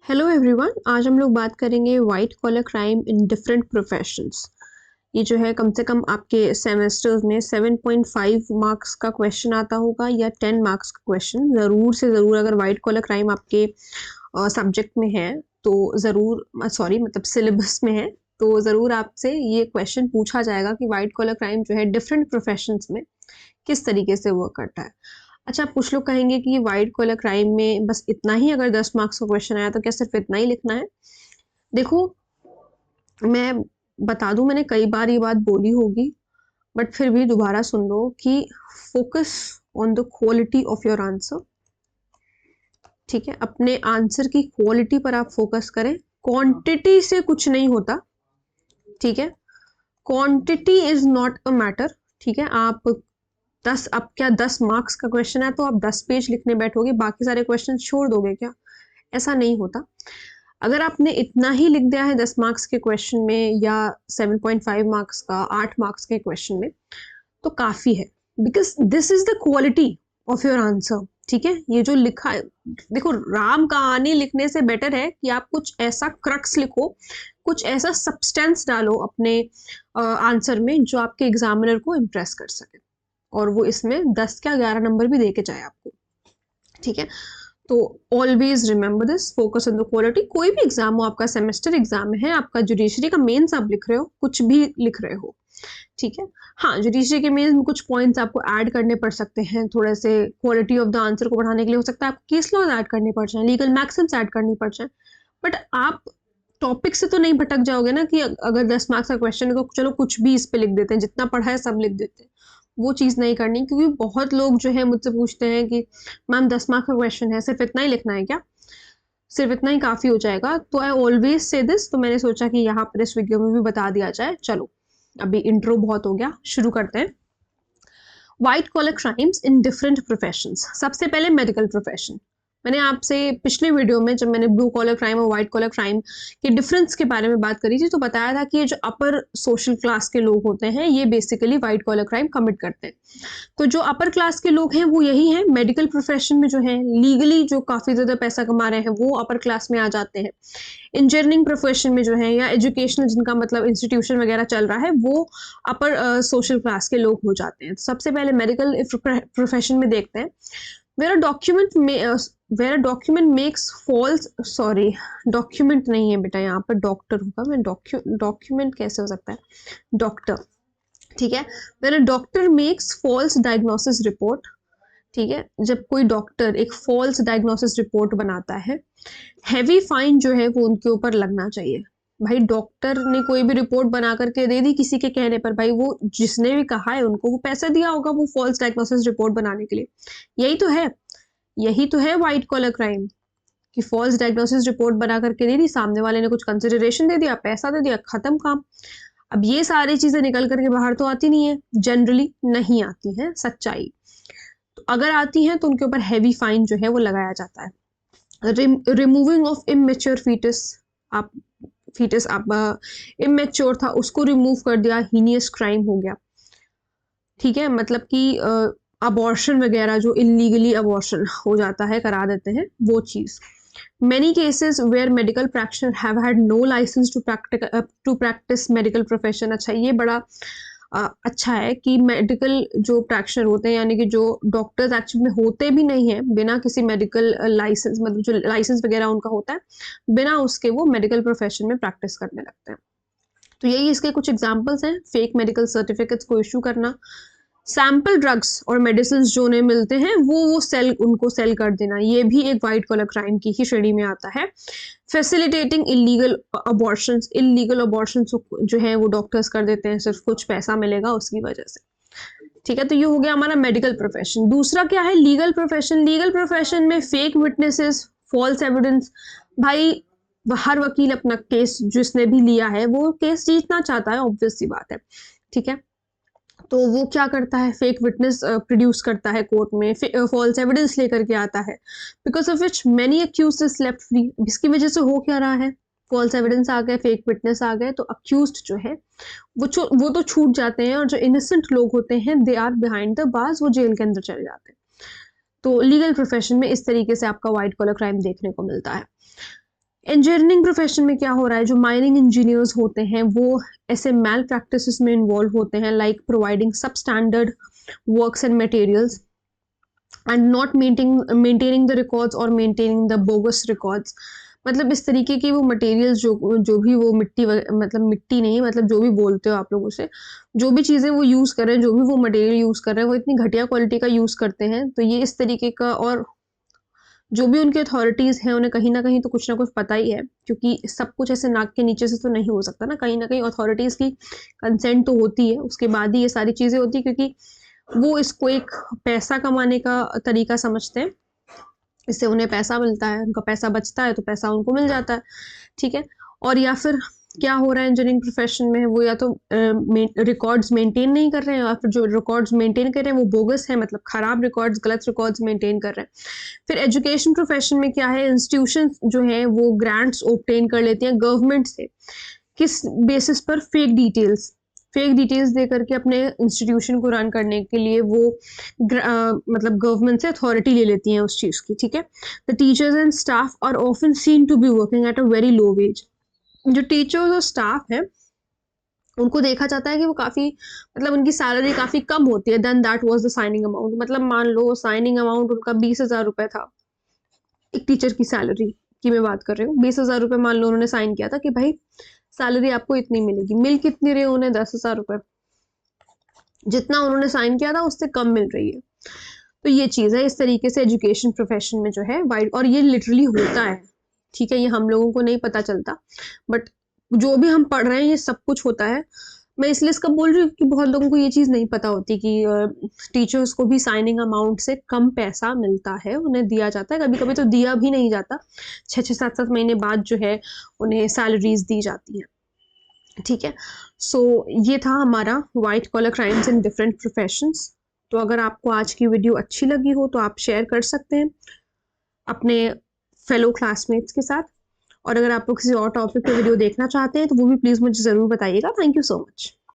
Hello everyone, आज हम लोग बात करेंगे white collar crime in different professions. ये जो है कम से कम आपके सेमेस्टर्स में 7.5 मार्क्स का क्वेश्चन आता होगा या 10 मार्क्स का क्वेश्चन ज़रूर से ज़रूर। अगर वाइट कॉलर क्राइम आपके सब्जेक्ट में है तो ज़रूर सॉरी मतलब सिलेबस में है तो ज़रूर आपसे ये क्वेश्चन पूछा जाएगा कि वाइट कॉलर क्राइम जो है डिफरेंट प्रोफेशंस में किस तरीके से वर्क करता है। अच्छा, कुछ लोग कहेंगे कि वाइट कॉलर क्राइम में बस इतना ही, अगर 10 मार्क्स का क्वेश्चन आया तो क्या सिर्फ इतना ही लिखना है? देखो, मैं बता दूं, मैंने कई बार ये बात बोली होगी बट फिर भी दोबारा सुन लो कि focus on the quality of your answer. ठीक है, अपने आंसर की क्वालिटी पर आप फोकस करें, क्वांटिटी से कुछ नहीं होता। ठीक है, quantity is not a matter. ठीक है, आप 10, अब क्या 10 मार्क्स का क्वेश्चन है तो आप 10 पेज लिखने बैठोगे, बाकी सारे क्वेश्चन छोड़ दोगे क्या? ऐसा नहीं होता। अगर आपने इतना ही लिख दिया है 10 मार्क्स के क्वेश्चन में या 7.5 मार्क्स का, 8 मार्क्स के क्वेश्चन में, तो काफी है, because this is the quality of your answer. ठीक है, ये जो लिखा है, देखो, राम कहानी लिखने से बेटर है कि आप कुछ ऐसा क्रक्स लिखो, कुछ ऐसा सब्सटेंस डालो अपने आंसर में जो आपके एग्जामिनर को इम्प्रेस कर सके और वो इसमें 10 क्या 11 नंबर भी दे के जाए आपको। ठीक है, तो always remember this, focus on the quality. कोई भी एग्जाम हो, आपका सेमेस्टर एग्जाम है, आपका जुडिशरी का मेंस आप लिख रहे हो, कुछ भी लिख रहे हो, ठीक है। हाँ, जुडिशरी के मेंस में कुछ पॉइंट्स आपको ऐड करने पड़ सकते हैं, थोड़े से क्वालिटी ऑफ द आंसर को बढ़ाने के लिए हो सकता है आपको केस लॉज ऐड करने पड़ जाए, लीगल मैक्सिम्स ऐड करनी पड़ जाए, बट आप टॉपिक से तो नहीं भटक जाओगे ना कि अगर 10 मार्क्स का क्वेश्चन है तो चलो कुछ भी इस पे लिख देते हैं, जितना पढ़ा है सब लिख देते हैं। वो चीज़ नहीं करनी, क्योंकि बहुत लोग जो है मुझसे पूछते हैं कि मैम 10 मार्क्स का क्वेश्चन है, सिर्फ इतना ही लिखना है क्या? सिर्फ इतना ही काफ़ी हो जाएगा? तो आई ऑलवेज से दिस, तो मैंने सोचा कि यहाँ पर इस वीडियो में भी बता दिया जाए। चलो, अभी इंट्रो बहुत हो गया, शुरू करते हैं। White collar crimes in different professions. सबसे पहले मेडिकल प्रोफेशन। मैंने आपसे पिछले वीडियो में जब मैंने ब्लू कॉलर क्राइम और व्हाइट कॉलर क्राइम के डिफरेंस के बारे में बात करी थी तो बताया था कि ये जो अपर सोशल क्लास के लोग होते हैं ये basically white collar crime commit करते हैं। तो जो अपर क्लास के लोग हैं वो यही हैं, मेडिकल प्रोफेशन में जो है लीगली जो काफ़ी ज़्यादा पैसा कमा रहे हैं वो अपर क्लास में आ जाते हैं। इंजीनियरिंग प्रोफेशन में जो है या एजुकेशनल जिनका मतलब इंस्टीट्यूशन वगैरह चल रहा है वो अपर सोशल क्लास के लोग हो जाते हैं। सबसे पहले मेडिकल प्रोफेशन में देखते हैं। Where a document makes false, sorry document नहीं है बेटा, यहाँ पर डॉक्टर होगा, मैं डॉक्यूमेंट कैसे हो सकता है, डॉक्टर। ठीक है, where a doctor makes false diagnosis report. ठीक है, जब कोई डॉक्टर एक फॉल्स डायग्नोसिस रिपोर्ट बनाता है, हैवी फाइन जो है वो उनके ऊपर लगना चाहिए। भाई, डॉक्टर ने कोई भी रिपोर्ट बना करके दे दी किसी के कहने पर, भाई वो जिसने भी कहा है उनको वो पैसा दिया होगा वो फॉल्स डायग्नोसिस रिपोर्ट बनाने के लिए। यही तो है व्हाइट कॉलर क्राइम, कि फॉल्स डायग्नोसिस रिपोर्ट बना करके दे दी, सामने वाले ने कुछ कंसिडरेशन दे दिया, पैसा दे दिया, खत्म काम। अब ये सारी चीजें निकल करके बाहर तो आती नहीं है, जनरली नहीं आती है, सच्चाई। तो अगर आती हैं तो उनके ऊपर हैवी फाइन जो है वो लगाया जाता है। रिमूविंग ऑफ इमेच्योर फीटस, आप इमेच्योर था उसको रिमूव कर दिया, हीनियस क्राइम हो गया। ठीक है, मतलब कि अबॉर्शन वगैरह जो इलीगली अबॉर्शन हो जाता है, करा देते हैं, वो चीज़। Many cases where medical practitioners have had no license to practice medical profession। अच्छा, ये बड़ा अच्छा है कि मेडिकल जो प्रैक्टिशनर होते हैं, यानी कि जो डॉक्टर्स एक्चुअली में होते भी नहीं हैं, बिना किसी मेडिकल लाइसेंस, मतलब जो लाइसेंस वगैरह उनका होता है, बिना उसके वो मेडिकल प्रोफेशन में प्रैक्टिस करने लगते हैं। तो यही इसके कुछ एग्जांपल्स हैं। फेक मेडिकल सर्टिफिकेट्स को इशू करना, सैम्पल ड्रग्स और मेडिसिन जो उन्हें मिलते हैं वो उनको सेल कर देना, ये भी एक वाइट कॉलर क्राइम की ही श्रेणी में आता है। फैसिलिटेटिंग इलीगल अबॉर्शंस जो है वो डॉक्टर्स कर देते हैं, सिर्फ कुछ पैसा मिलेगा उसकी वजह से। ठीक है, तो ये हो गया हमारा मेडिकल प्रोफेशन। दूसरा क्या है, लीगल प्रोफेशन। लीगल प्रोफेशन में फेक विटनेसेस, फॉल्स एविडेंस। भाई, हर वकील अपना केस जिसने भी लिया है वो केस जीतना चाहता है, ऑब्वियस सी बात है। ठीक है, तो वो क्या करता है, फेक विटनेस प्रोड्यूस करता है कोर्ट में, फॉल्स एविडेंस लेकर के आता है, because of which many accused is left free. इसकी वजह से हो क्या रहा है, फॉल्स एविडेंस आ गए, फेक विटनेस आ गए, तो अक्यूज्ड जो है वो तो छूट जाते हैं, और जो इनोसेंट लोग होते हैं they are behind the bars, वो जेल के अंदर चले जाते हैं। तो लीगल प्रोफेशन में इस तरीके से आपका व्हाइट कॉलर क्राइम देखने को मिलता है। इंजीनियरिंग प्रोफेशन में क्या हो रहा है, जो माइनिंग इंजीनियर्स होते हैं वो ऐसे मैल प्रैक्टिसेस में इन्वॉल्व होते हैं, लाइक प्रोवाइडिंग सब standard works and materials and not maintaining the records और मेंटेनिंग द बोगस रिकॉर्ड्स। मतलब इस तरीके की वो मटेरियल्स जो भी वो मतलब मिट्टी नहीं, मतलब जो भी बोलते हो आप लोग उसे, जो भी चीज़ें वो यूज़ कर रहे हैं, जो भी वो मटेरियल यूज़ कर रहे हैं, वो इतनी घटिया क्वालिटी का यूज़ करते हैं। तो ये इस तरीके का, और जो भी उनके अथॉरिटीज़ हैं उन्हें कहीं न कहीं तो कुछ ना कुछ पता ही है, क्योंकि सब कुछ ऐसे नाक के नीचे से तो नहीं हो सकता ना, कहीं न कहीं अथॉरिटीज़ की कंसेंट तो होती है, उसके बाद ही ये सारी चीज़ें होती हैं, क्योंकि वो इसको एक पैसा कमाने का तरीका समझते हैं। इससे उन्हें पैसा मिलता है, उनका पैसा बचता है तो पैसा उनको मिल जाता है, ठीक है? और या फिर क्या हो रहा है इंजीनियरिंग प्रोफेशन में, वो या तो रिकॉर्ड्स मेंटेन नहीं कर रहे हैं, या फिर जो रिकॉर्ड्स मेंटेन कर रहे हैं वो बोगस है, मतलब खराब रिकॉर्ड्स, गलत रिकॉर्ड्स मेंटेन कर रहे हैं। फिर एजुकेशन प्रोफेशन में क्या है, इंस्टीट्यूशन जो है वो ग्रांट्स ऑब्टेन कर लेते हैं गवर्नमेंट से, किस बेसिस पर, फेक डिटेल्स दे करके अपने इंस्टीट्यूशन को रन करने के लिए वो मतलब गवर्नमेंट से अथॉरिटी ले लेती हैं उस चीज़ की, ठीक है? The teachers and staff are often seen to be working at a very low wage. जो टीचर्स और स्टाफ है उनको देखा जाता है कि वो काफ़ी, मतलब उनकी सैलरी काफ़ी कम होती है than that was the signing amount. मतलब मान लो साइनिंग अमाउंट उनका 20,000 रुपए था, एक टीचर की सैलरी की मैं बात कर रही हूँ। 20,000 रुपए मान लो उन्होंने साइन किया था कि भाई सैलरी आपको इतनी मिलेगी, मिल कितनी रही है उन्हें, 10,000 रुपए। जितना उन्होंने साइन किया था उससे कम मिल रही है। तो ये चीज़ है, इस तरीके से एजुकेशन प्रोफेशन में जो है वाइड, और ये लिटरली होता है, ठीक है? ये हम लोगों को नहीं पता चलता, बट जो भी हम पढ़ रहे हैं ये सब कुछ होता है। मैं इसलिए इसका बोल रही हूँ कि बहुत लोगों को ये चीज़ नहीं पता होती कि टीचर्स को भी साइनिंग अमाउंट से कम पैसा मिलता है, उन्हें दिया जाता है, कभी कभी तो दिया भी नहीं जाता, 6-6 7-7 महीने बाद जो है उन्हें सैलरीज दी जाती हैं, ठीक है? सो ये था हमारा white collar crimes in different professions. तो अगर आपको आज की वीडियो अच्छी लगी हो तो आप शेयर कर सकते हैं अपने फेलो क्लासमेट्स के साथ, और अगर आप लोग किसी और टॉपिक पे वीडियो देखना चाहते हैं तो वो भी प्लीज़ मुझे ज़रूर बताइएगा। Thank you so much.